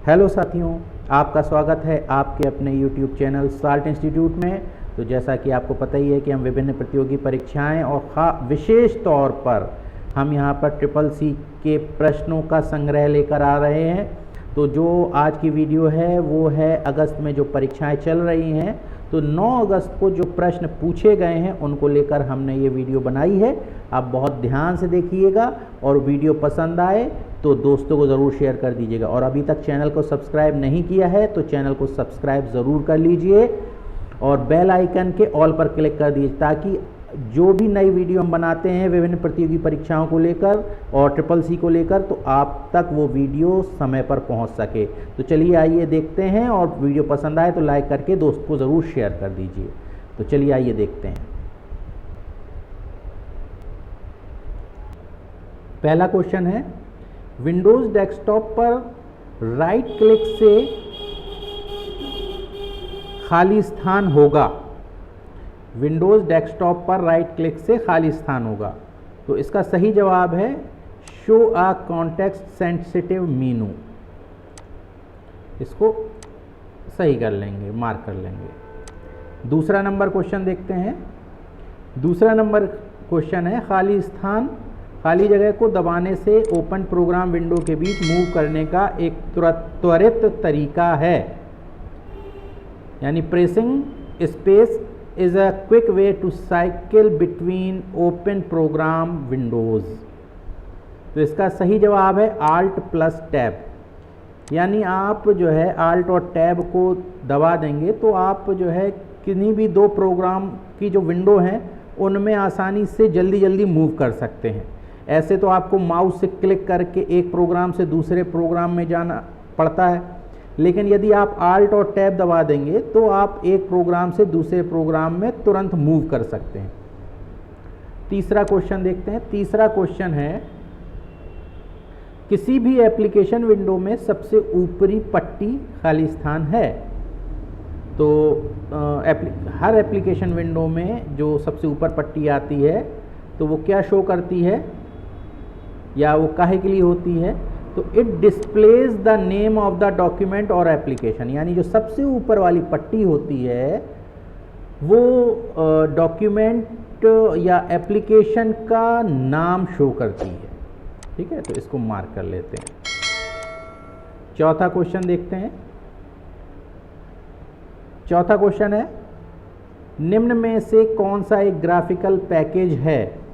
Hello साथियों, आपका स्वागत है आपके अपने YouTube चैनल साल्ट इंस्टीट्यूट में। तो जैसा कि आपको पता ही है कि हम विभिन्न प्रतियोगी परीक्षाएं और विशेष तौर पर हम यहां पर CCC के प्रश्नों का संग्रह लेकर आ रहे हैं। तो जो आज की वीडियो है वो है अगस्त में जो परीक्षाएं चल रही हैं, तो 9 अगस्त को जो प्रश्न पूछे गए हैं उनको लेकर हमने ये वीडियो बनाई है। आप बहुत ध्यान से देखिएगा और वीडियो पसंद आए तो दोस्तों को ज़रूर शेयर कर दीजिएगा। और अभी तक चैनल को सब्सक्राइब नहीं किया है तो चैनल को सब्सक्राइब ज़रूर कर लीजिए और बेल आइकन के ऑल पर क्लिक कर दीजिए, ताकि जो भी नई वीडियो हम बनाते हैं विभिन्न प्रतियोगी परीक्षाओं को लेकर और CCC को लेकर, तो आप तक वो वीडियो समय पर पहुंच सके। तो चलिए आइए देखते हैं, और वीडियो पसंद आए तो लाइक करके दोस्त को ज़रूर शेयर कर दीजिए। तो चलिए आइए देखते हैं। पहला क्वेश्चन है, विंडोज़ डेस्कटॉप पर राइट क्लिक से खाली स्थान होगा। विंडोज़ डेस्कटॉप पर राइट क्लिक से खाली स्थान होगा। तो इसका सही जवाब है शो अ कॉन्टेक्स्ट सेंसिटिव मेनू। इसको सही कर लेंगे, मार्क कर लेंगे। दूसरा नंबर क्वेश्चन देखते हैं। दूसरा नंबर क्वेश्चन है, खाली जगह को दबाने से ओपन प्रोग्राम विंडो के बीच मूव करने का एक त्वरित तरीका है। यानी pressing space is a quick way to cycle between open program windows। तो इसका सही जवाब है Alt प्लस टैब। यानी आप जो है Alt और टैब को दबा देंगे तो आप जो है किन्हीं भी दो प्रोग्राम की जो विंडो हैं उनमें आसानी से जल्दी मूव कर सकते हैं। ऐसे तो आपको माउस से क्लिक करके एक प्रोग्राम से दूसरे प्रोग्राम में जाना पड़ता है, लेकिन यदि आप Alt और टैब दबा देंगे तो आप एक प्रोग्राम से दूसरे प्रोग्राम में तुरंत मूव कर सकते हैं। तीसरा क्वेश्चन देखते हैं। तीसरा क्वेश्चन है, किसी भी एप्लीकेशन विंडो में सबसे ऊपरी पट्टी खाली स्थान है। तो हर एप्लीकेशन विंडो में जो सबसे ऊपर पट्टी आती है तो वो क्या शो करती है या वो काहे के लिए होती है? तो it displays the name of the document और एप्लीकेशन। यानी जो सबसे ऊपर वाली पट्टी होती है वो डॉक्यूमेंट या एप्लीकेशन का नाम शो करती है। ठीक है, तो इसको मार्क कर लेते हैं। चौथा क्वेश्चन देखते हैं। चौथा क्वेश्चन है, निम्न में से कौन सा एक ग्राफिकल पैकेज है?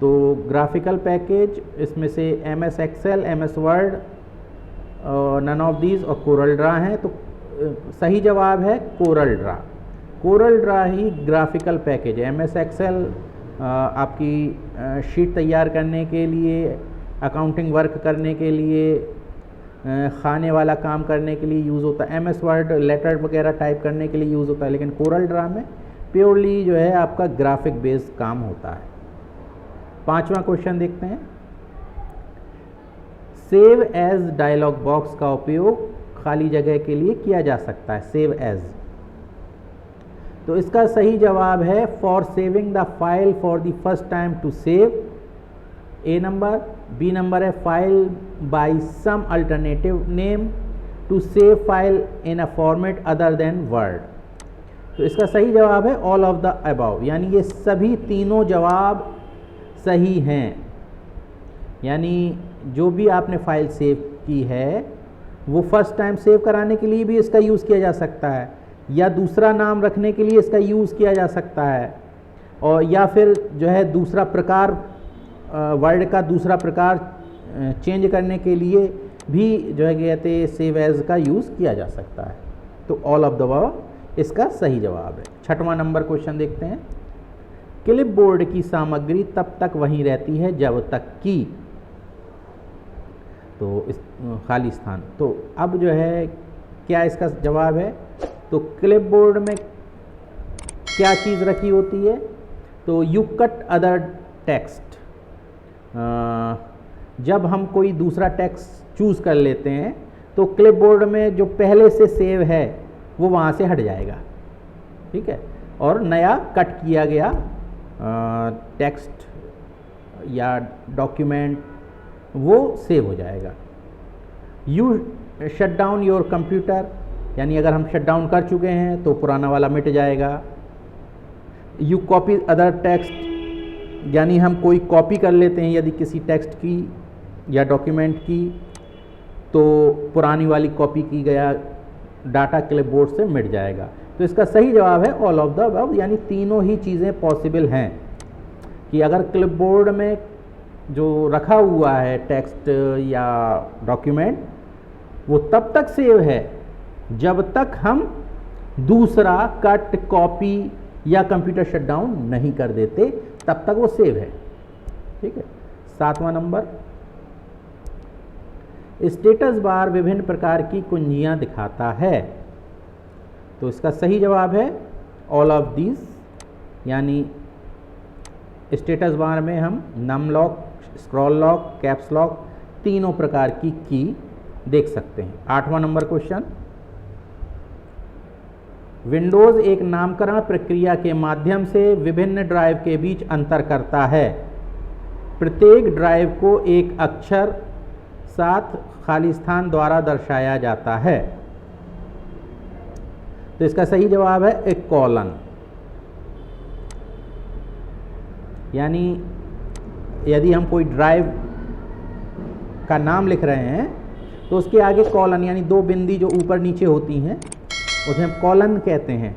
तो ग्राफिकल पैकेज इसमें से MS Excel, MS Word, none of these और कोरल ड्रा हैं। तो सही जवाब है कोरल ड्रा। कोरल ड्रा ही ग्राफिकल पैकेज है। MS Excel आपकी शीट तैयार करने के लिए, अकाउंटिंग वर्क करने के लिए, खाने वाला काम करने के लिए यूज़ होता है। MS Word लेटर वगैरह टाइप करने के लिए यूज़ होता है, लेकिन कोरल ड्रा में प्योरली जो है आपका ग्राफिक बेस्ड काम होता है। पांचवा क्वेश्चन देखते हैं। सेव एज डायलॉग बॉक्स का उपयोग खाली जगह के लिए किया जा सकता है। सेव एज, तो इसका सही जवाब है for saving the file for the first time to save. A number. B number है file by some alternative name to save file in a format other than word. तो इसका सही जवाब है ऑल ऑफ द अबव। यानी ये सभी तीनों जवाब सही हैं। यानी जो भी आपने फाइल सेव की है वो फर्स्ट टाइम सेव कराने के लिए भी इसका यूज़ किया जा सकता है, या दूसरा नाम रखने के लिए इसका यूज़ किया जा सकता है, और या फिर जो है दूसरा प्रकार, वर्ड का दूसरा प्रकार चेंज करने के लिए भी जो है कहते हैं सेव एज का यूज़ किया जा सकता है। तो ऑल ऑफ द अबव इसका सही जवाब है। छठवां नंबर क्वेश्चन देखते हैं। क्लिपबोर्ड की सामग्री तब तक वहीं रहती है जब तक कि, तो इस खाली स्थान। तो अब जो है क्या इसका जवाब है? तो क्लिपबोर्ड में क्या चीज़ रखी होती है? तो यू कट अदर टेक्स्ट। जब हम कोई दूसरा टेक्स्ट चूज़ कर लेते हैं तो क्लिपबोर्ड में जो पहले से सेव है वो वहाँ से हट जाएगा। ठीक है, और नया कट किया गया टेक्स्ट या डॉक्यूमेंट वो सेव हो जाएगा। शट डाउन योर कंप्यूटर, यानी अगर हम शट डाउन कर चुके हैं तो पुराना वाला मिट जाएगा। यू कॉपी अदर टेक्स्ट, यानी हम कोई कॉपी कर लेते हैं यदि किसी टेक्स्ट की या डॉक्यूमेंट की, तो पुरानी वाली कॉपी की गया डाटा क्लिपबोर्ड से मिट जाएगा। तो इसका सही जवाब है ऑल ऑफ द अबव, यानी तीनों ही चीज़ें पॉसिबल हैं कि अगर क्लिपबोर्ड में जो रखा हुआ है टेक्स्ट या डॉक्यूमेंट वो तब तक सेव है जब तक हम दूसरा कट, कॉपी या कंप्यूटर शटडाउन नहीं कर देते, तब तक वो सेव है। ठीक है। 7वां नंबर, स्टेटस बार विभिन्न प्रकार की कुंजियां दिखाता है। तो इसका सही जवाब है ऑल ऑफ दीज, यानी स्टेटस बार में हम num lock, scroll lock, caps lock तीनों प्रकार की देख सकते हैं। 8वां नंबर क्वेश्चन, विंडोज़ एक नामकरण प्रक्रिया के माध्यम से विभिन्न ड्राइव के बीच अंतर करता है। प्रत्येक ड्राइव को एक अक्षर साथ खाली स्थान द्वारा दर्शाया जाता है। तो इसका सही जवाब है एक कॉलन, यानी यदि हम कोई ड्राइव का नाम लिख रहे हैं तो उसके आगे कॉलन यानी दो बिंदी जो ऊपर नीचे होती हैं उसे हम कॉलन कहते हैं।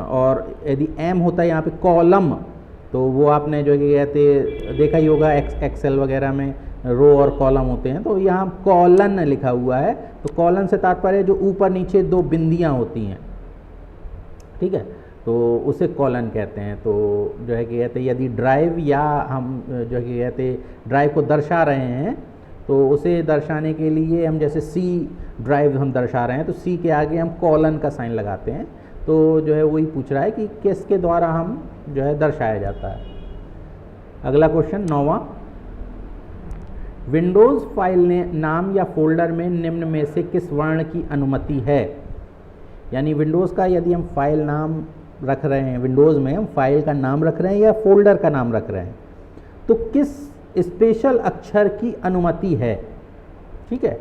और यदि एम होता है यहाँ पे कॉलम, तो वो आपने जो कहते देखा ही होगा एक्सेल वगैरह में रो और कॉलम होते हैं, तो यहाँ कॉलन लिखा हुआ है। तो कॉलन से तात्पर्य जो ऊपर नीचे दो बिंदियाँ होती हैं, ठीक है, तो उसे कॉलन कहते हैं। तो जो है कि कहते हैं यदि ड्राइव या हम जो है कि कहते ड्राइव को दर्शा रहे हैं तो उसे दर्शाने के लिए हम जैसे सी ड्राइव हम दर्शा रहे हैं तो सी के आगे हम कॉलन का साइन लगाते हैं। तो जो है वही पूछ रहा है कि किसके द्वारा हम जो है दर्शाया जाता है। अगला क्वेश्चन 9वां, विंडोज़ फाइल ने नाम या फोल्डर में निम्न में से किस वर्ण की अनुमति है। यानी विंडोज़ का यदि हम फाइल नाम रख रहे हैं, विंडोज़ में हम फाइल का नाम रख रहे हैं या फोल्डर का नाम रख रहे हैं, तो किस स्पेशल अक्षर की अनुमति है। ठीक है,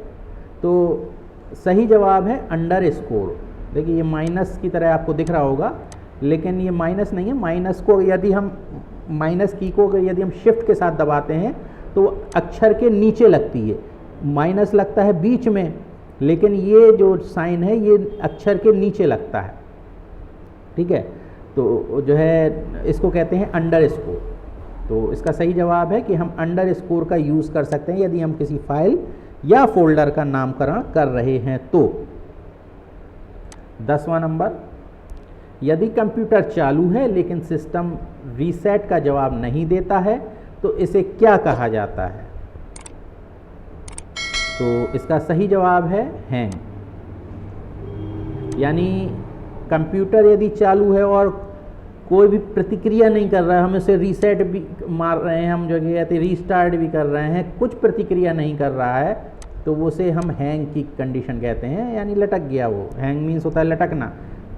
तो सही जवाब है अंडरस्कोर। देखिए ये माइनस की तरह आपको दिख रहा होगा, लेकिन ये माइनस नहीं है। माइनस को यदि हम माइनस की को यदि हम शिफ्ट के साथ दबाते हैं तो अक्षर के नीचे लगती है, माइनस लगता है बीच में, लेकिन ये जो साइन है ये अक्षर के नीचे लगता है। ठीक है, तो जो है इसको कहते हैं अंडरस्कोर। तो इसका सही जवाब है कि हम अंडरस्कोर का यूज़ कर सकते हैं यदि हम किसी फाइल या फोल्डर का नामकरण कर रहे हैं तो। 10वां नंबर, यदि कंप्यूटर चालू है लेकिन सिस्टम रीसेट का जवाब नहीं देता है तो इसे क्या कहा जाता है। तो इसका सही जवाब है हैंग। यानी कंप्यूटर यदि चालू है और कोई भी प्रतिक्रिया नहीं कर रहा है, हम इसे रीसेट भी मार रहे हैं, हम जो कहते हैं रीस्टार्ट भी कर रहे हैं, कुछ प्रतिक्रिया नहीं कर रहा है, तो उसे हम हैंग की कंडीशन कहते हैं, यानी लटक गया वो। हैंग मीन्स होता है लटकना,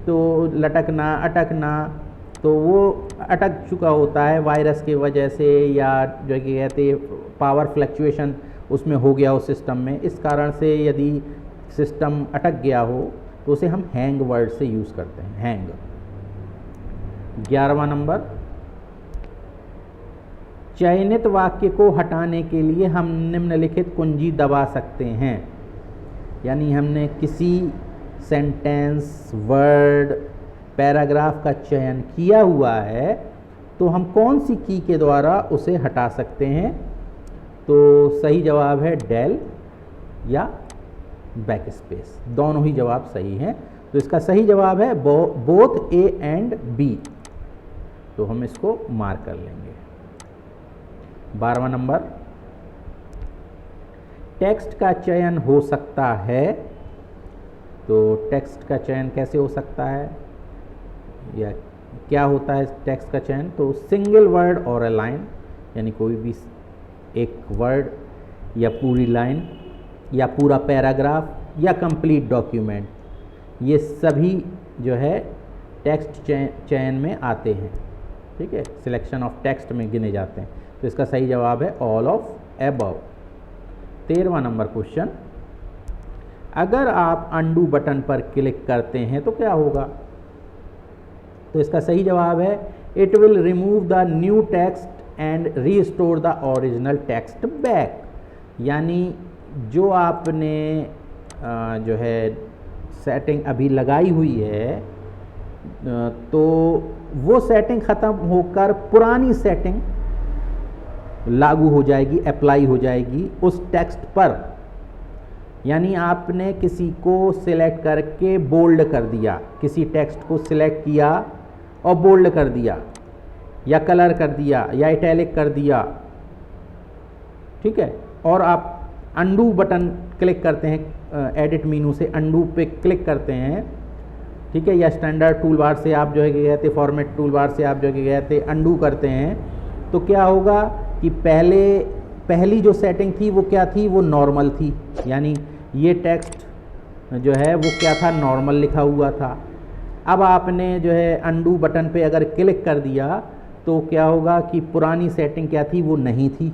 तो लटकना, अटकना, तो वो अटक चुका होता है वायरस की वजह से या जो कहते हैं पावर फ्लक्चुएशन उसमें हो गया हो सिस्टम में, इस कारण से यदि सिस्टम अटक गया हो तो उसे हम हैंग वर्ड से यूज़ करते हैं, हैंग। 11वां नंबर, चयनित वाक्य को हटाने के लिए हम निम्नलिखित कुंजी दबा सकते हैं। यानी हमने किसी सेंटेंस, वर्ड, पैराग्राफ का चयन किया हुआ है तो हम कौन सी की के द्वारा उसे हटा सकते हैं। तो सही जवाब है डेल या बैक स्पेस, दोनों ही जवाब सही हैं। तो इसका सही जवाब है बोथ ए एंड बी, तो हम इसको मार्क कर लेंगे। 12वां नंबर, टेक्स्ट का चयन हो सकता है। तो टेक्स्ट का चयन कैसे हो सकता है या क्या होता है टेक्स्ट का चयन। तो सिंगल वर्ड और अ लाइन, यानी कोई भी एक वर्ड या पूरी लाइन या पूरा पैराग्राफ या कंप्लीट डॉक्यूमेंट, ये सभी जो है टेक्स्ट चयन में आते हैं। ठीक है, सिलेक्शन ऑफ टेक्स्ट में गिने जाते हैं। तो इसका सही जवाब है ऑल ऑफ अबव। 13वां नंबर क्वेश्चन, अगर आप अनडू बटन पर क्लिक करते हैं तो क्या होगा? तो इसका सही जवाब है it will remove the new text and restore the original text back. यानी जो आपने जो है सेटिंग अभी लगाई हुई है तो वो सेटिंग ख़त्म होकर पुरानी सेटिंग लागू हो जाएगी, अप्लाई हो जाएगी उस टेक्स्ट पर। यानी आपने किसी को सिलेक्ट करके बोल्ड कर दिया, किसी टेक्स्ट को सिलेक्ट किया और बोल्ड कर दिया या कलर कर दिया या इटैलिक कर दिया, ठीक है, और आप अनडू बटन क्लिक करते हैं, एडिट मेनू से अनडू पे क्लिक करते हैं, ठीक है, या स्टैंडर्ड टूल बार से आप जो है गए थे, फॉर्मेट टूल बार से आप जो है गए थे अनडू करते हैं, तो क्या होगा कि पहली जो सेटिंग थी वो क्या थी? वो नॉर्मल थी। यानी ये टेक्स्ट जो है वो क्या था? नॉर्मल लिखा हुआ था। अब आपने जो है अनडू बटन पे अगर क्लिक कर दिया तो क्या होगा कि पुरानी सेटिंग क्या थी? वो नहीं थी,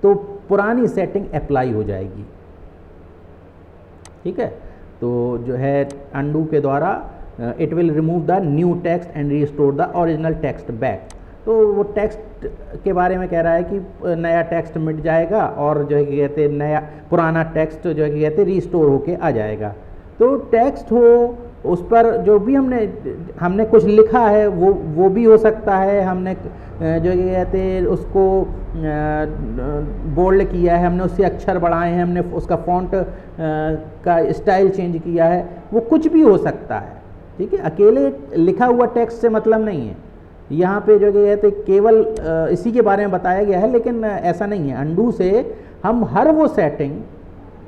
तो पुरानी सेटिंग अप्लाई हो जाएगी, ठीक है। तो जो है अनडू के द्वारा it will remove the new text and restore the original text back. तो वो टेक्स्ट के बारे में कह रहा है कि नया टेक्स्ट मिट जाएगा और जो है कहते नया पुराना टेक्स्ट जो है कहते रीस्टोर होके आ जाएगा। तो टेक्स्ट हो उस पर जो भी हमने कुछ लिखा है वो भी हो सकता है, हमने जो कहते उसको बोल्ड किया है, हमने उससे अक्षर बढ़ाए हैं, हमने उसका फॉन्ट का स्टाइल चेंज किया है, वो कुछ भी हो सकता है, ठीक है। अकेले लिखा हुआ टेक्स्ट से मतलब नहीं है, यहाँ पे जो कहते केवल इसी के बारे में बताया गया है, लेकिन ऐसा नहीं है। अनडू से हम हर वो सेटिंग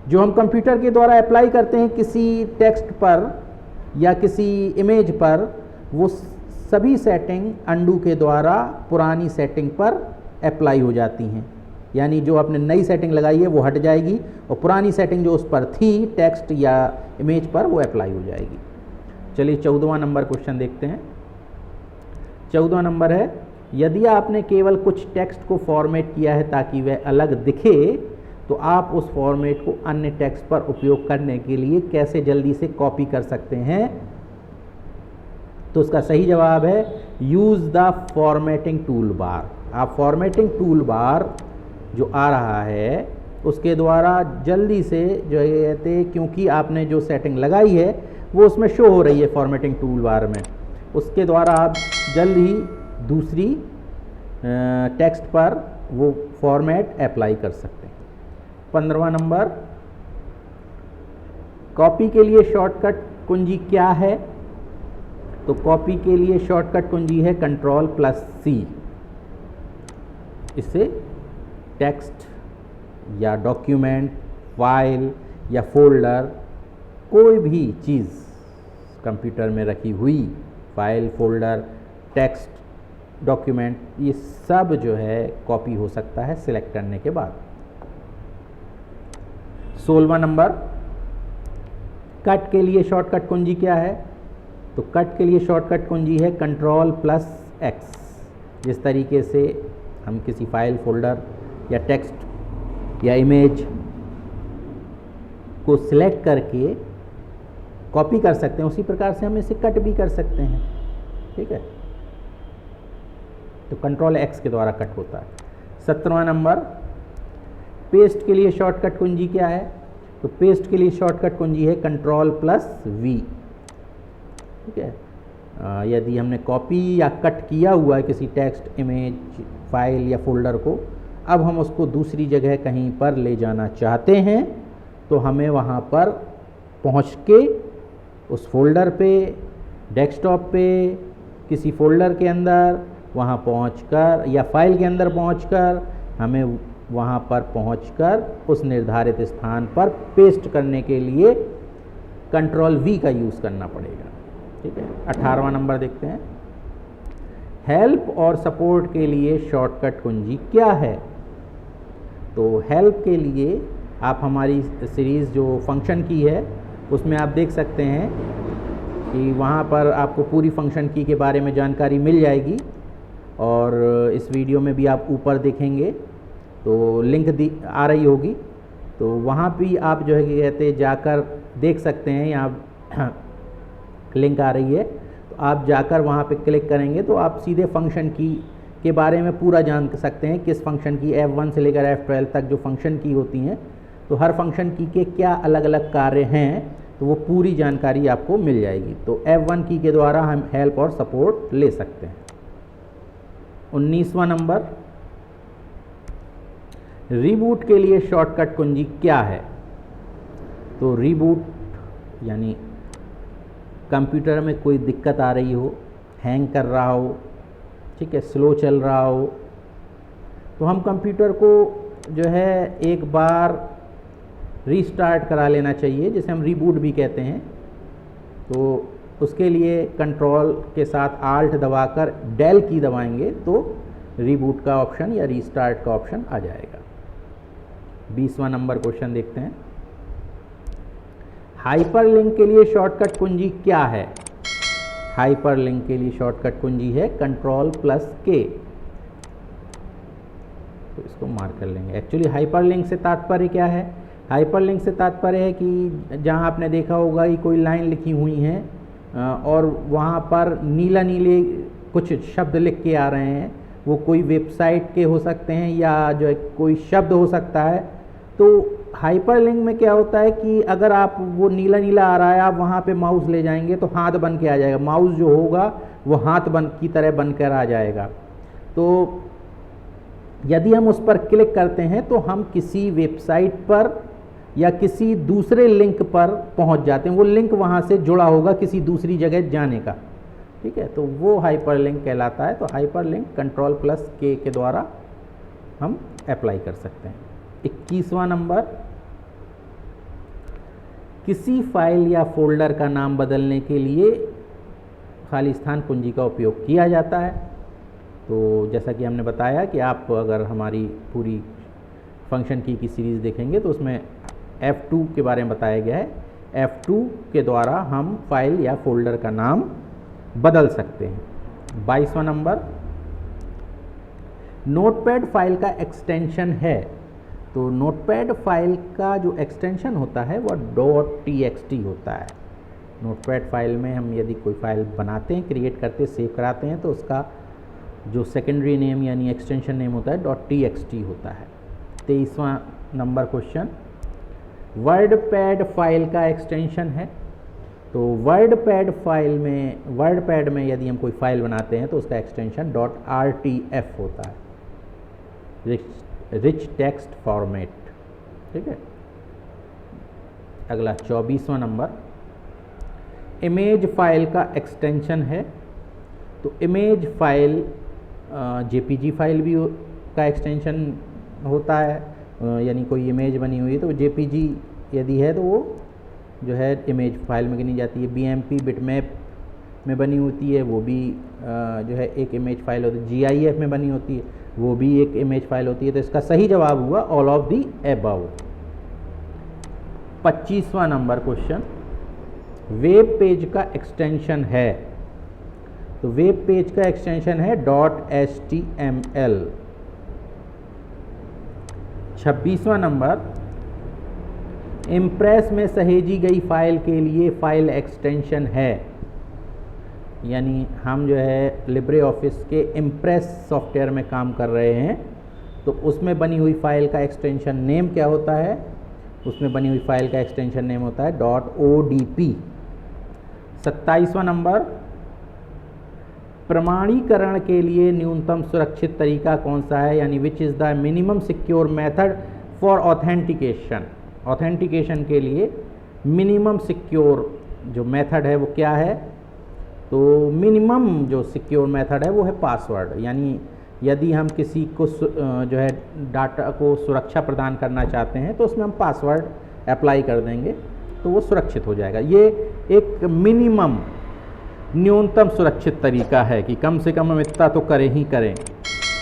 जो हम कंप्यूटर के द्वारा अप्लाई करते हैं किसी टेक्स्ट पर या किसी इमेज पर, वो सभी सेटिंग अनडू के द्वारा पुरानी सेटिंग पर अप्लाई हो जाती हैं। यानी जो आपने नई सेटिंग लगाई है वो हट जाएगी और पुरानी सेटिंग जो उस पर थी टेक्स्ट या इमेज पर वो अप्लाई हो जाएगी। चलिए 14वां नंबर क्वेश्चन देखते हैं। 14वां नंबर है, यदि आपने केवल कुछ टेक्स्ट को फॉर्मेट किया है ताकि वह अलग दिखे तो आप उस फॉर्मेट को अन्य टेक्स्ट पर उपयोग करने के लिए कैसे जल्दी से कॉपी कर सकते हैं? तो उसका सही जवाब है use the formatting tool bar. आप फॉर्मेटिंग टूल बार जो आ रहा है उसके द्वारा जल्दी से जो है कहते, क्योंकि आपने जो सेटिंग लगाई है वो उसमें शो हो रही है फॉर्मेटिंग टूल बार में, उसके द्वारा आप जल्द ही दूसरी टेक्स्ट पर वो फॉर्मेट अप्लाई कर सकते हैं। 15वां नंबर, कॉपी के लिए शॉर्टकट कुंजी क्या है? तो कॉपी के लिए शॉर्टकट कुंजी है Ctrl+C। इससे टेक्स्ट या डॉक्यूमेंट, फाइल या फोल्डर, कोई भी चीज़ कंप्यूटर में रखी हुई फाइल, फोल्डर, टेक्स्ट, डॉक्यूमेंट, ये सब जो है कॉपी हो सकता है सिलेक्ट करने के बाद। 16वां नंबर, कट के लिए शॉर्टकट कुंजी क्या है? तो कट के लिए शॉर्टकट कुंजी है Ctrl+X। जिस तरीके से हम किसी फाइल, फोल्डर या टेक्स्ट या इमेज को सिलेक्ट करके कॉपी कर सकते हैं, उसी प्रकार से हम इसे कट भी कर सकते हैं, ठीक है। तो Ctrl+X के द्वारा कट होता है। 17वां नंबर, पेस्ट के लिए शॉर्टकट कुंजी क्या है? तो पेस्ट के लिए शॉर्टकट कुंजी है Ctrl+V, ठीक है। यदि हमने कॉपी या कट किया हुआ है किसी टेक्स्ट, इमेज, फाइल या फोल्डर को, अब हम उसको दूसरी जगह कहीं पर ले जाना चाहते हैं तो हमें वहाँ पर पहुँच के उस फोल्डर पे, डेस्कटॉप पे, किसी फोल्डर के अंदर वहाँ पहुँचकर या फाइल के अंदर पहुँचकर हमें वहाँ पर पहुँचकर उस निर्धारित स्थान पर पेस्ट करने के लिए Ctrl+V का यूज़ करना पड़ेगा, ठीक है। 18वां नंबर देखते हैं, हेल्प और सपोर्ट के लिए शॉर्टकट कुंजी क्या है? तो हेल्प के लिए आप हमारी सीरीज़ जो फंक्शन की है उसमें आप देख सकते हैं कि वहाँ पर आपको पूरी फंक्शन की के बारे में जानकारी मिल जाएगी, और इस वीडियो में भी आप ऊपर देखेंगे तो लिंक आ रही होगी, तो वहाँ भी आप जो है कि कहते जाकर देख सकते हैं, यहाँ लिंक आ रही है, तो आप जाकर वहाँ पे क्लिक करेंगे तो आप सीधे फंक्शन की के बारे में पूरा जान सकते हैं, किस फंक्शन की F1 से लेकर F12 तक जो फंक्शन की होती हैं, तो हर फंक्शन की के क्या अलग अलग कार्य हैं, तो वो पूरी जानकारी आपको मिल जाएगी। तो F1 की के द्वारा हम हेल्प और सपोर्ट ले सकते हैं। 19वां नंबर, रीबूट के लिए शॉर्टकट कुंजी क्या है? तो रीबूट यानी कंप्यूटर में कोई दिक्कत आ रही हो, हैंग कर रहा हो, ठीक है, स्लो चल रहा हो, तो हम कंप्यूटर को जो है एक बार रीस्टार्ट करा लेना चाहिए, जिसे हम रीबूट भी कहते हैं। तो उसके लिए कंट्रोल के साथ आल्ट दबाकर डेल की दबाएंगे तो रीबूट का ऑप्शन या रीस्टार्ट का ऑप्शन आ जाएगा। 20वां नंबर क्वेश्चन देखते हैं। हाइपरलिंक के लिए शॉर्टकट कुंजी क्या है? हाइपरलिंक के लिए शॉर्टकट कुंजी है Ctrl+K। तो इसको मार्क कर लेंगे। एक्चुअली हाइपरलिंक से तात्पर्य क्या है? हाइपरलिंक से तात्पर्य है कि जहां आपने देखा होगा कि कोई लाइन लिखी हुई है और वहां पर नीला नीले कुछ शब्द लिख के आ रहे हैं, वो कोई वेबसाइट के हो सकते हैं या जो है कोई शब्द हो सकता है। तो हाइपरलिंक में क्या होता है कि अगर आप वो नीला नीला आ रहा है, आप वहाँ पे माउस ले जाएंगे तो हाथ बन के आ जाएगा, माउस जो होगा वो हाथ बन की तरह बनकर आ जाएगा। तो यदि हम उस पर क्लिक करते हैं तो हम किसी वेबसाइट पर या किसी दूसरे लिंक पर पहुँच जाते हैं, वो लिंक वहाँ से जुड़ा होगा किसी दूसरी जगह जाने का, ठीक है, तो वो हाइपरलिंक कहलाता है। तो हाइपरलिंक Ctrl+K के द्वारा हम अप्लाई कर सकते हैं। 21वां नंबर, किसी फाइल या फोल्डर का नाम बदलने के लिए खाली स्थान कुंजी का उपयोग किया जाता है। तो जैसा कि हमने बताया कि आप अगर हमारी पूरी फंक्शन की सीरीज़ देखेंगे तो उसमें F2 के बारे में बताया गया है। F2 के द्वारा हम फाइल या फोल्डर का नाम बदल सकते हैं। 22वां नंबर, नोटपैड फाइल का एक्सटेंशन है। तो नोटपैड फाइल का जो एक्सटेंशन होता है वह .txt होता है। नोटपैड फाइल में हम यदि कोई फाइल बनाते हैं, क्रिएट करते, सेव कराते हैं तो उसका जो सेकेंडरी नेम यानी एक्सटेंशन नेम होता है .txt होता है। 23वां नंबर क्वेश्चन, वर्डपैड फाइल का एक्सटेंशन है। तो वर्डपैड में यदि हम कोई फाइल बनाते हैं तो उसका एक्सटेंशन .rtf होता है, रिच टेक्स्ट फॉर्मेट, ठीक है। अगला 24वां नंबर, इमेज फाइल का एक्सटेंशन है। तो इमेज फाइल जेपीजी फाइल भी का एक्सटेंशन होता है, यानी कोई इमेज बनी हुई है तो जेपीजी यदि है तो वो जो है इमेज फाइल में गिनी जाती है। बीएमपी बिटमैप में बनी होती है, वो भी जो है एक इमेज फाइल होती है। जीआईएफ में बनी होती है, वो भी एक इमेज फाइल होती है। तो इसका सही जवाब हुआ ऑल ऑफ दी एबव। 25वां नंबर क्वेश्चन, वेब पेज का एक्सटेंशन है। तो वेब पेज का एक्सटेंशन है .html। 26वां नंबर, इम्प्रेस में सहेजी गई फाइल के लिए फाइल एक्सटेंशन है। यानी हम जो है लिब्रे ऑफिस के इम्प्रेस सॉफ्टवेयर में काम कर रहे हैं तो उसमें बनी हुई फाइल का एक्सटेंशन नेम क्या होता है? उसमें बनी हुई फाइल का एक्सटेंशन नेम होता है .odp। 27वां नंबर, प्रमाणीकरण के लिए न्यूनतम सुरक्षित तरीका कौन सा है? यानी which is the minimum secure method for authentication. Authentication के लिए मिनिमम सिक्योर जो मेथड है वो क्या है? तो मिनिमम जो सिक्योर मेथड है वो है पासवर्ड। यानी यदि हम किसी को जो है डाटा को सुरक्षा प्रदान करना चाहते हैं तो उसमें हम पासवर्ड अप्लाई कर देंगे तो वो सुरक्षित हो जाएगा। ये एक मिनिमम न्यूनतम सुरक्षित तरीका है कि कम से कम हम इतना तो करें ही करें।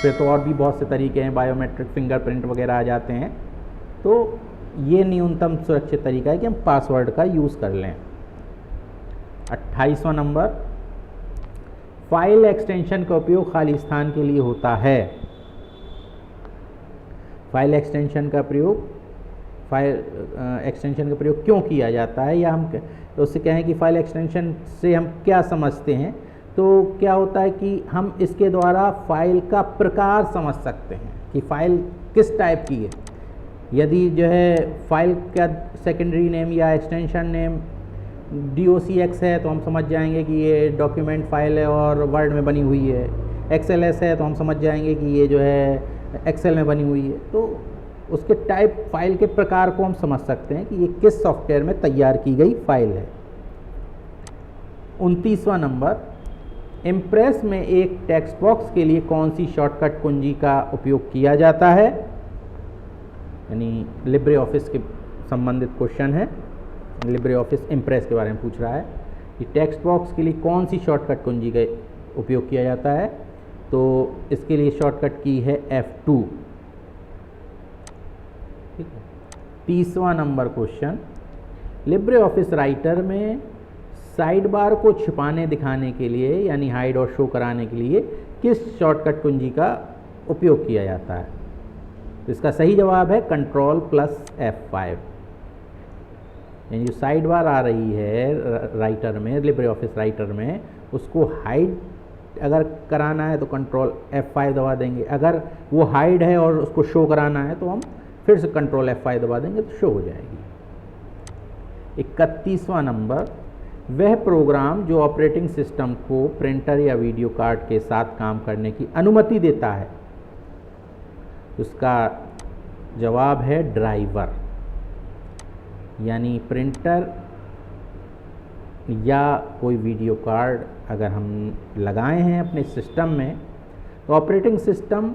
फिर तो और भी बहुत से तरीके हैं, बायोमेट्रिक फिंगरप्रिंट वगैरह आ जाते हैं। तो ये न्यूनतम सुरक्षित तरीका है कि हम पासवर्ड का यूज़ कर लें। 28वां नंबर, फाइल एक्सटेंशन का उपयोग खाली स्थान के लिए होता है। फाइल एक्सटेंशन का प्रयोग फाइल एक्सटेंशन का प्रयोग क्यों किया जाता है, या हम उससे कहें कि फाइल एक्सटेंशन से हम क्या समझते हैं। तो क्या होता है कि हम इसके द्वारा फाइल का प्रकार समझ सकते हैं कि फाइल किस टाइप की है। यदि जो है फाइल का सेकेंडरी नेम या एक्सटेंशन नेम docx है तो हम समझ जाएंगे कि ये डॉक्यूमेंट फाइल है और वर्ड में बनी हुई है। XLS है तो हम समझ जाएंगे कि ये जो है एक्सेल में बनी हुई है। तो उसके टाइप फाइल के प्रकार को हम समझ सकते हैं कि ये किस सॉफ्टवेयर में तैयार की गई फाइल है। 29वां नंबर, इम्प्रेस में एक टेक्स्ट बॉक्स के लिए कौन सी शॉर्टकट कुंजी का उपयोग किया जाता है। यानी लिब्रे ऑफिस के संबंधित क्वेश्चन है, लिब्रे ऑफिस इम्प्रेस के बारे में पूछ रहा है कि टेक्स्ट बॉक्स के लिए कौन सी शॉर्टकट कुंजी का उपयोग किया जाता है। तो इसके लिए शॉर्टकट की है F2। ठीक है। 30वां number question, Libre office writer में साइड बार को छिपाने दिखाने के लिए यानी हाइड और शो कराने के लिए किस शॉर्टकट कुंजी का उपयोग किया जाता है। तो इसका सही जवाब है Ctrl+F5। यानी जो साइड बार आ रही है राइटर में, लिब्रे ऑफिस राइटर में, उसको हाइड अगर कराना है तो Ctrl+F5 दबा देंगे। अगर वो हाइड है और उसको शो कराना है तो हम फिर से Ctrl+F5 दबा देंगे तो शो हो जाएगी। 31वां नंबर, वह प्रोग्राम जो ऑपरेटिंग सिस्टम को प्रिंटर या वीडियो कार्ड के साथ काम करने की अनुमति देता है। उसका जवाब है ड्राइवर। यानी प्रिंटर या कोई वीडियो कार्ड अगर हम लगाए हैं अपने सिस्टम में तो ऑपरेटिंग सिस्टम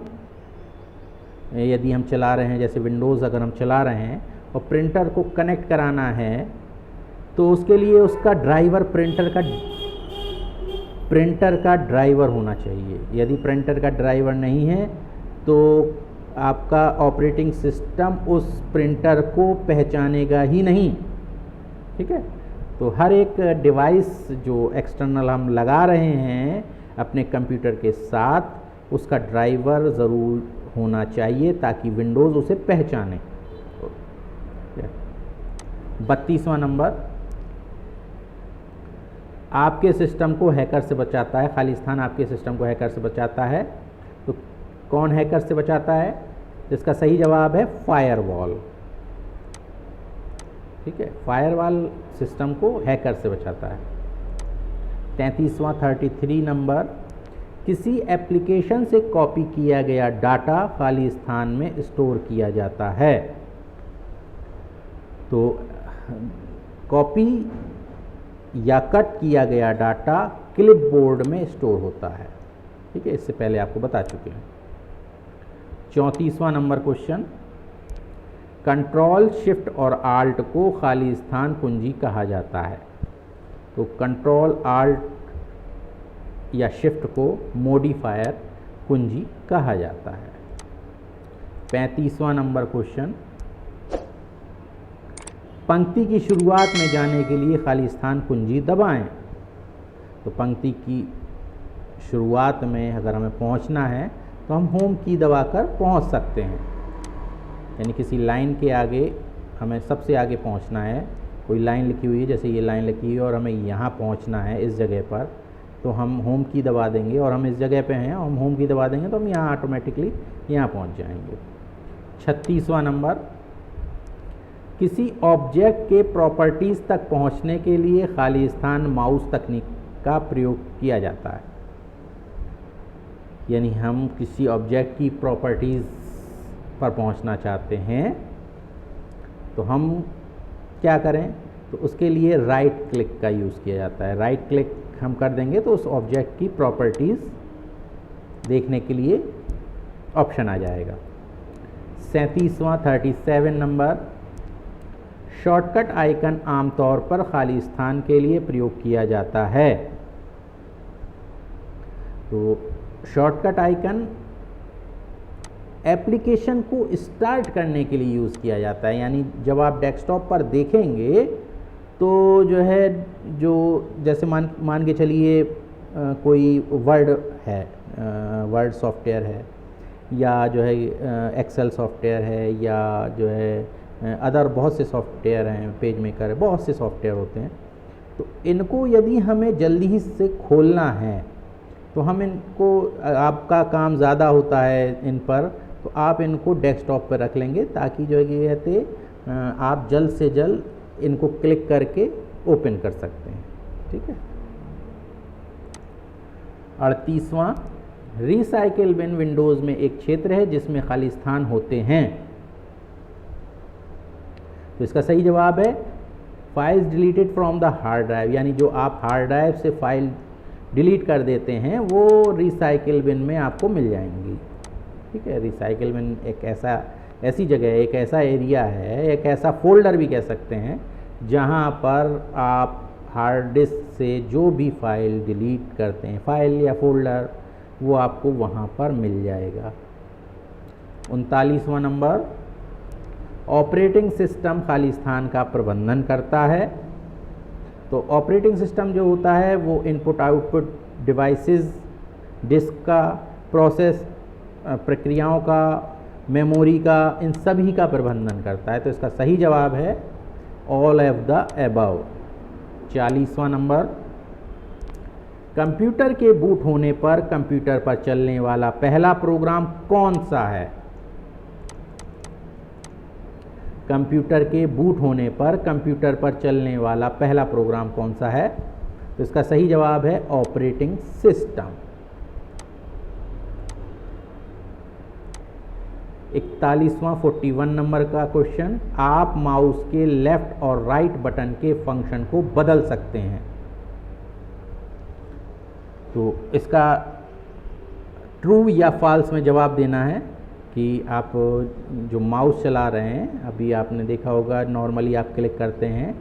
यदि हम चला रहे हैं, जैसे विंडोज़ अगर हम चला रहे हैं और प्रिंटर को कनेक्ट कराना है तो उसके लिए उसका ड्राइवर प्रिंटर का ड्राइवर होना चाहिए। यदि प्रिंटर का ड्राइवर नहीं है तो आपका ऑपरेटिंग सिस्टम उस प्रिंटर को पहचानेगा ही नहीं। ठीक है। तो हर एक डिवाइस जो एक्सटर्नल हम लगा रहे हैं अपने कंप्यूटर के साथ, उसका ड्राइवर ज़रूर होना चाहिए ताकि विंडोज़ उसे पहचाने। 32वां नंबर, आपके सिस्टम को हैकर से बचाता है। खाली स्थान आपके सिस्टम को हैकर से बचाता है। तो कौन हैकर से बचाता है? इसका सही जवाब है फायरवॉल। ठीक है, फायरवॉल सिस्टम को हैकर से बचाता है। 33वां 33 नंबर, किसी एप्लीकेशन से कॉपी किया गया डाटा खाली स्थान में स्टोर किया जाता है। तो कॉपी या कट किया गया डाटा क्लिपबोर्ड में स्टोर होता है। ठीक है, इससे पहले आपको बता चुके हैं। 34वां नंबर क्वेश्चन, कंट्रोल शिफ्ट और आल्ट को खाली स्थान कुंजी कहा जाता है। तो कंट्रोल आल्ट या शिफ्ट को मॉडिफायर कुंजी कहा जाता है। 35वां नंबर क्वेश्चन, पंक्ति की शुरुआत में जाने के लिए खाली स्थान कुंजी दबाएं। तो पंक्ति की शुरुआत में अगर हमें पहुंचना है तो हम होम की दबाकर पहुंच सकते हैं। यानी किसी लाइन के आगे हमें सबसे आगे पहुंचना है, कोई लाइन लिखी हुई है, जैसे ये लाइन लिखी हुई है और हमें यहाँ पहुंचना है इस जगह पर, तो हम होम की दबा देंगे और हम इस जगह पे हैं, हम होम की दबा देंगे तो हम यहाँ ऑटोमेटिकली यहाँ पहुँच जाएंगे। 36वां नंबर, किसी ऑब्जेक्ट के प्रॉपर्टीज़ तक पहुँचने के लिए खाली स्थान माउस तकनीक का प्रयोग किया जाता है। यानी हम किसी ऑब्जेक्ट की प्रॉपर्टीज़ पर पहुंचना चाहते हैं तो हम क्या करें, तो उसके लिए राइट क्लिक का यूज़ किया जाता है। राइट क्लिक हम कर देंगे तो उस ऑब्जेक्ट की प्रॉपर्टीज़ देखने के लिए ऑप्शन आ जाएगा। 37वां 37 नंबर, शॉर्टकट आइकन आमतौर पर खाली स्थान के लिए प्रयोग किया जाता है। तो शॉर्टकट आइकन एप्लीकेशन को स्टार्ट करने के लिए यूज़ किया जाता है। यानी जब आप डेस्कटॉप पर देखेंगे तो जो है, जो जैसे मान के चलिए कोई वर्ड है, वर्ड सॉफ्टवेयर है, या जो है एक्सेल सॉफ्टवेयर है, या जो है अदर बहुत से सॉफ्टवेयर हैं, पेज मेकर है, बहुत से सॉफ्टवेयर होते हैं। तो इनको यदि हमें जल्दी ही से खोलना है तो हम इनको, आपका काम ज़्यादा होता है इन पर, तो आप इनको डेस्कटॉप पर रख लेंगे ताकि जो है कहते आप जल्द से जल्द इनको क्लिक करके ओपन कर सकते हैं। ठीक है। 38वां, रिसाइकिल बिन विंडोज़ में एक क्षेत्र है जिसमें खाली स्थान होते हैं। तो इसका सही जवाब है files deleted from the hard drive, यानी जो आप हार्ड ड्राइव से फाइल डिलीट कर देते हैं वो रिसाइकिल बिन में आपको मिल जाएंगी। ठीक है। रिसाइकिल बिन एक ऐसी जगह है, एक ऐसा एरिया है, एक ऐसा फोल्डर भी कह सकते हैं जहां पर आप हार्ड डिस्क से जो भी फाइल डिलीट करते हैं, फाइल या फोल्डर, वो आपको वहां पर मिल जाएगा। 39वां नंबर, ऑपरेटिंग सिस्टम खाली स्थान का प्रबंधन करता है। तो ऑपरेटिंग सिस्टम जो होता है वो इनपुट आउटपुट डिवाइसेस, डिस्क का, प्रोसेस प्रक्रियाओं का, मेमोरी का, इन सभी का प्रबंधन करता है। तो इसका सही जवाब है ऑल ऑफ द अबव। 40वां नंबर, कंप्यूटर के बूट होने पर कंप्यूटर पर चलने वाला पहला प्रोग्राम कौन सा है? कंप्यूटर के बूट होने पर कंप्यूटर पर चलने वाला पहला प्रोग्राम कौन सा है? तो इसका सही जवाब है ऑपरेटिंग सिस्टम। 41वां 41 नंबर का क्वेश्चन, आप माउस के लेफ्ट और राइट बटन के फंक्शन को बदल सकते हैं। तो इसका ट्रू या फॉल्स में जवाब देना है कि आप जो माउस चला रहे हैं, अभी आपने देखा होगा नॉर्मली आप क्लिक करते हैं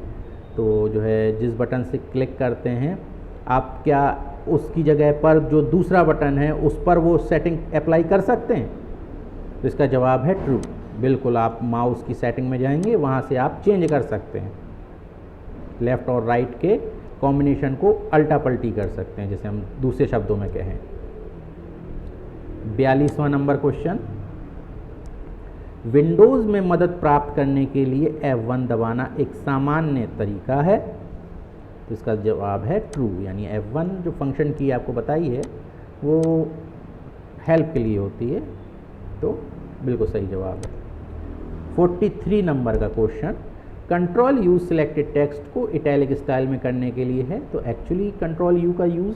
तो जो है जिस बटन से क्लिक करते हैं आप क्या उसकी जगह पर जो दूसरा बटन है उस पर वो सेटिंग अप्लाई कर सकते हैं? तो इसका जवाब है ट्रू। बिल्कुल, आप माउस की सेटिंग में जाएंगे, वहाँ से आप चेंज कर सकते हैं, लेफ़्ट और राइट के कॉम्बिनेशन को अल्टा पल्टी कर सकते हैं, जैसे हम दूसरे शब्दों में कहें। 42वां नंबर क्वेश्चन, विंडोज़ में मदद प्राप्त करने के लिए F1 दबाना एक सामान्य तरीका है। तो इसका जवाब है ट्रू, यानी F1 जो फंक्शन की आपको बताई है वो हेल्प के लिए होती है। तो बिल्कुल सही जवाब है। 43 नंबर का question, control use selected text को इटैलिक स्टाइल में करने के लिए है। तो एक्चुअली कंट्रोल यू का यूज़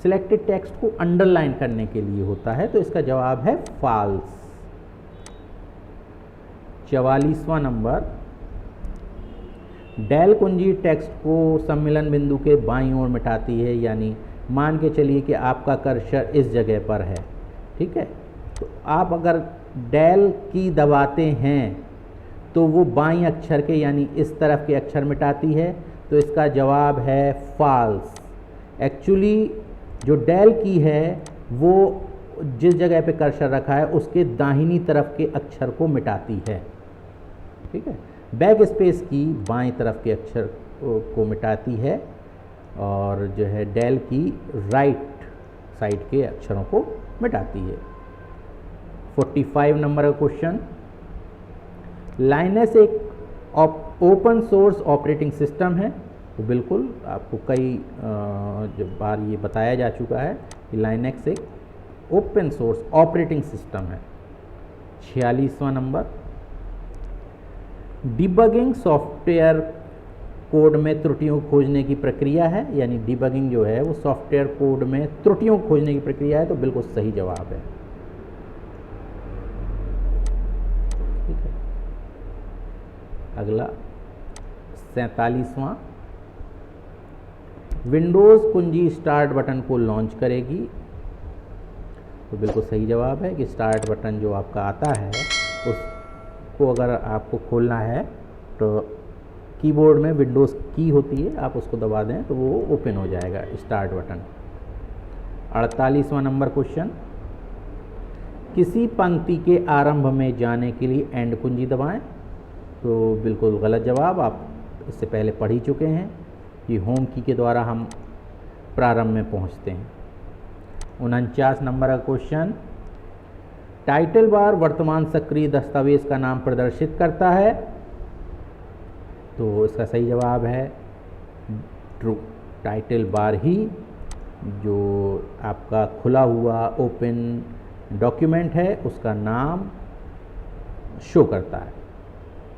सिलेक्टेड टेक्स्ट को अंडरलाइन करने के लिए होता है। तो इसका जवाब है फॉल्स। 44वां नंबर, डेल कुंजी टेक्स्ट को सम्मिलन बिंदु के बाईं ओर मिटाती है, यानी मान के चलिए कि आपका कर्सर इस जगह पर है। ठीक है। तो आप अगर डेल की दबाते हैं तो वो बाईं अक्षर के यानी इस तरफ के अक्षर मिटाती है। तो इसका जवाब है फॉल्स। एक्चुअली जो डेल की है वो जिस जगह पे कर्सर रखा है उसके दाहिनी तरफ के अक्षर को मिटाती है। ठीक है। बैक स्पेस की बाईं तरफ के अक्षर को मिटाती है और जो है डेल की राइट साइड के अक्षरों को मिटाती है। 45 नंबर का क्वेश्चन, लाइनस एक ओपन सोर्स ऑपरेटिंग सिस्टम है। तो बिल्कुल आपको कई बार ये बताया जा चुका है कि लाइनक्स एक ओपन सोर्स ऑपरेटिंग सिस्टम है। 46वां नंबर, डिबगिंग सॉफ्टवेयर कोड में त्रुटियों को खोजने की प्रक्रिया है, यानी डिबगिंग जो है वो सॉफ्टवेयर कोड में त्रुटियों को खोजने की प्रक्रिया है। तो बिल्कुल सही जवाब है। ठीक है। अगला 47वां, विंडोज़ कुंजी स्टार्ट बटन को लॉन्च करेगी। तो बिल्कुल सही जवाब है कि स्टार्ट बटन जो आपका आता है उसको अगर आपको खोलना है तो कीबोर्ड में विंडोज़ की होती है, आप उसको दबा दें तो वो ओपन हो जाएगा स्टार्ट बटन। 48वां नंबर क्वेश्चन, किसी पंक्ति के आरंभ में जाने के लिए एंड कुंजी दबाएं। तो बिल्कुल गलत जवाब, आप इससे पहले पढ़ ही चुके हैं कि होम की के द्वारा हम प्रारंभ में पहुंचते हैं। 49 नंबर का क्वेश्चन, टाइटल बार वर्तमान सक्रिय दस्तावेज का नाम प्रदर्शित करता है। तो इसका सही जवाब है ट्रू। टाइटल बार ही जो आपका खुला हुआ ओपन डॉक्यूमेंट है उसका नाम शो करता है।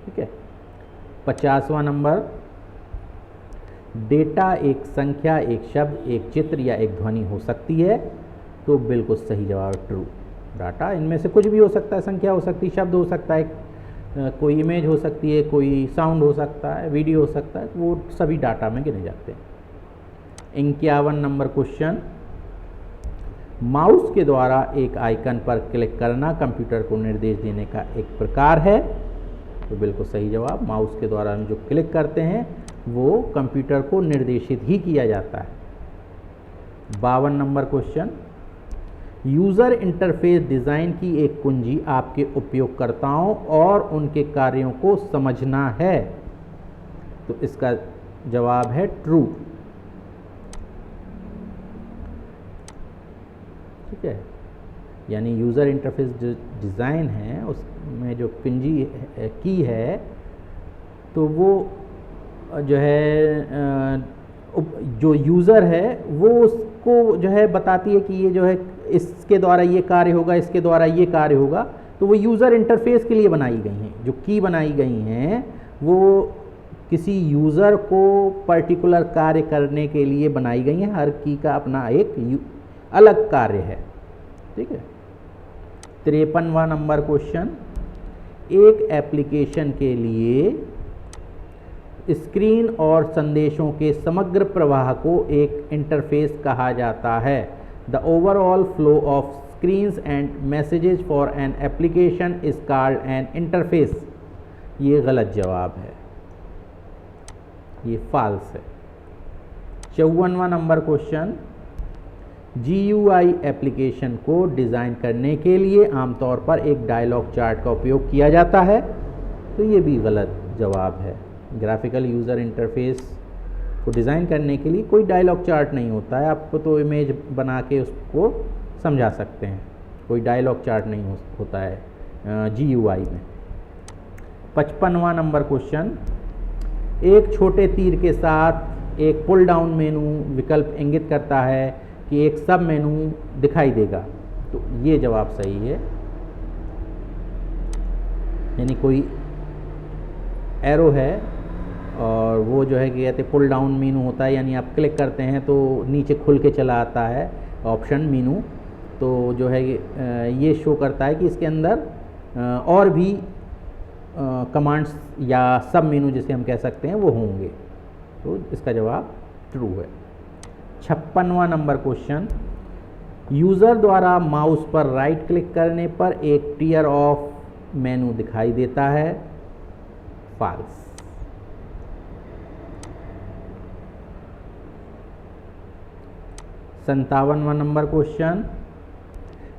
ठीक है। 50वां नंबर, डेटा एक संख्या, एक शब्द, एक चित्र या एक ध्वनि हो सकती है। तो बिल्कुल सही जवाब ट्रू। डाटा इनमें से कुछ भी हो सकता है, संख्या हो सकती है, शब्द हो सकता है, कोई इमेज हो सकती है, कोई साउंड हो सकता है, वीडियो हो सकता है, वो सभी डाटा में गिने जाते हैं। 51 नंबर क्वेश्चन, माउस के द्वारा एक आइकन पर क्लिक करना कंप्यूटर को निर्देश देने का एक प्रकार है। तो बिल्कुल सही जवाब, माउस के द्वारा हम जो क्लिक करते हैं वो कंप्यूटर को निर्देशित ही किया जाता है। 52 number question, user interface design की एक कुंजी आपके उपयोगकर्ताओं और उनके कार्यों को समझना है। तो इसका जवाब है ट्रू। ठीक है, यानी यूज़र इंटरफेस जो डिज़ाइन है उसमें जो कुंजी की है तो वो जो है जो यूज़र है वो उसको जो है बताती है कि ये जो है इसके द्वारा ये कार्य होगा, इसके द्वारा ये कार्य होगा। तो वो यूज़र इंटरफेस के लिए बनाई गई हैं। जो की बनाई गई हैं वो किसी यूज़र को पर्टिकुलर कार्य करने के लिए बनाई गई हैं। हर की का अपना एक अलग कार्य है। ठीक है। 53वां नंबर क्वेश्चन, एक एप्लीकेशन के लिए स्क्रीन और संदेशों के समग्र प्रवाह को एक इंटरफेस कहा जाता है। The overall flow of screens and messages for an application is called an interface. ये गलत जवाब है, ये फॉल्स है। 54वां नंबर क्वेश्चन, GUI एप्लीकेशन को डिज़ाइन करने के लिए आमतौर पर एक डायलॉग चार्ट का उपयोग किया जाता है। तो ये भी गलत जवाब है। ग्राफिकल यूज़र इंटरफेस को डिज़ाइन करने के लिए कोई डायलॉग चार्ट नहीं होता है। आपको तो इमेज बना के उसको समझा सकते हैं, कोई डायलॉग चार्ट नहीं होता है GUI में। 55वां नंबर क्वेश्चन, एक छोटे तीर के साथ एक पुल डाउन मेनू विकल्प इंगित करता है कि एक सब मेनू दिखाई देगा। तो ये जवाब सही है, यानी कोई एरो है और वो जो है कि कहते पुल डाउन मीनू होता है, यानी आप क्लिक करते हैं तो नीचे खुल के चला आता है ऑप्शन मीनू। तो जो है ये शो करता है कि इसके अंदर और भी कमांड्स या सब मेनू जिसे हम कह सकते हैं वो होंगे। तो इसका जवाब ट्रू है। 56वां नंबर क्वेश्चन, यूज़र द्वारा माउस पर राइट क्लिक करने पर एक टियर ऑफ मेनू दिखाई देता है। फॉल्स। 57वां नंबर क्वेश्चन,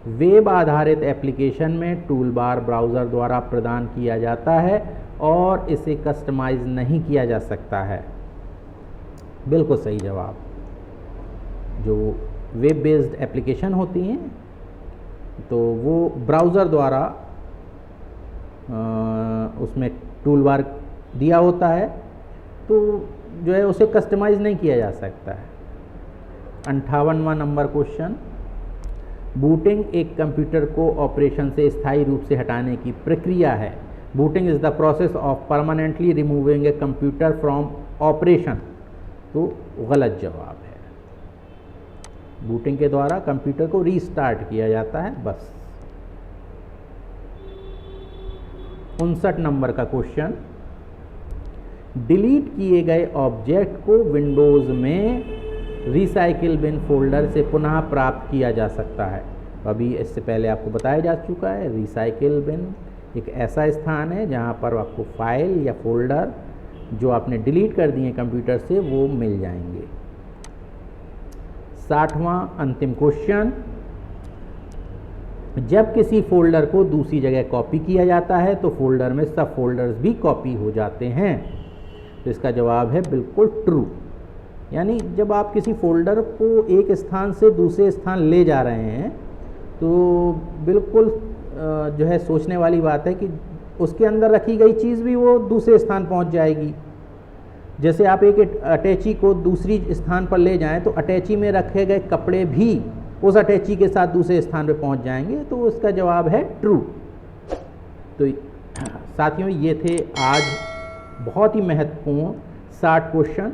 वेब आधारित एप्लीकेशन में टूल बार ब्राउज़र द्वारा प्रदान किया जाता है और इसे कस्टमाइज नहीं किया जा सकता है। बिल्कुल सही जवाब। जो वेब बेस्ड एप्लीकेशन होती हैं तो वो ब्राउज़र द्वारा उसमें टूल बार दिया होता है, तो जो है उसे कस्टमाइज़ नहीं किया जा सकता है। 58वां नंबर क्वेश्चन, बूटिंग एक कंप्यूटर को ऑपरेशन से स्थायी रूप से हटाने की प्रक्रिया है। Booting is the process of permanently removing a computer from operation. तो गलत जवाब है, बूटिंग के द्वारा कंप्यूटर को रीस्टार्ट किया जाता है बस। 59 नंबर का क्वेश्चन, डिलीट किए गए ऑब्जेक्ट को विंडोज़ में रिसाइकिल बिन फोल्डर से पुनः प्राप्त किया जा सकता है। अभी इससे पहले आपको बताया जा चुका है, रिसाइकिल बिन एक ऐसा स्थान है जहां पर आपको फाइल या फोल्डर जो आपने डिलीट कर दिए कंप्यूटर से वो मिल जाएंगे। 60वां अंतिम क्वेश्चन, जब किसी फोल्डर को दूसरी जगह कॉपी किया जाता है तो फोल्डर में सब फोल्डर्स भी कॉपी हो जाते हैं। तो इसका जवाब है बिल्कुल ट्रू। यानी जब आप किसी फोल्डर को एक स्थान से दूसरे स्थान ले जा रहे हैं तो बिल्कुल जो है सोचने वाली बात है कि उसके अंदर रखी गई चीज़ भी वो दूसरे स्थान पहुंच जाएगी। जैसे आप एक अटैची को दूसरी स्थान पर ले जाएं तो अटैची में रखे गए कपड़े भी उस अटैची के साथ दूसरे स्थान पर पहुंच जाएंगे, तो उसका जवाब है ट्रू। तो साथियों ये थे आज बहुत ही महत्वपूर्ण 60 क्वेश्चन।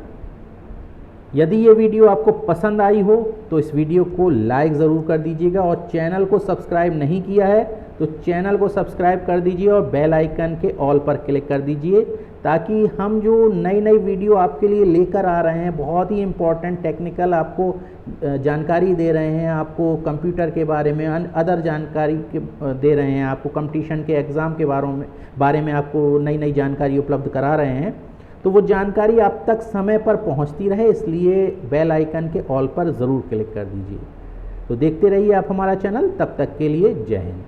यदि ये वीडियो आपको पसंद आई हो तो इस वीडियो को लाइक ज़रूर कर दीजिएगा, और चैनल को सब्सक्राइब नहीं किया है तो चैनल को सब्सक्राइब कर दीजिए और बेल आइकन के ऑल पर क्लिक कर दीजिए, ताकि हम जो नई नई वीडियो आपके लिए लेकर आ रहे हैं, बहुत ही इम्पोर्टेंट टेक्निकल आपको जानकारी दे रहे हैं, आपको कंप्यूटर के बारे में अदर जानकारी दे रहे हैं, आपको कंपटीशन के एग्ज़ाम के बारे में आपको नई नई जानकारी उपलब्ध करा रहे हैं, तो वो जानकारी आप तक समय पर पहुंचती रहे, इसलिए बेल आइकन के ऑल पर ज़रूर क्लिक कर दीजिए। तो देखते रहिए आप हमारा चैनल। तब तक के लिए जय हिंद।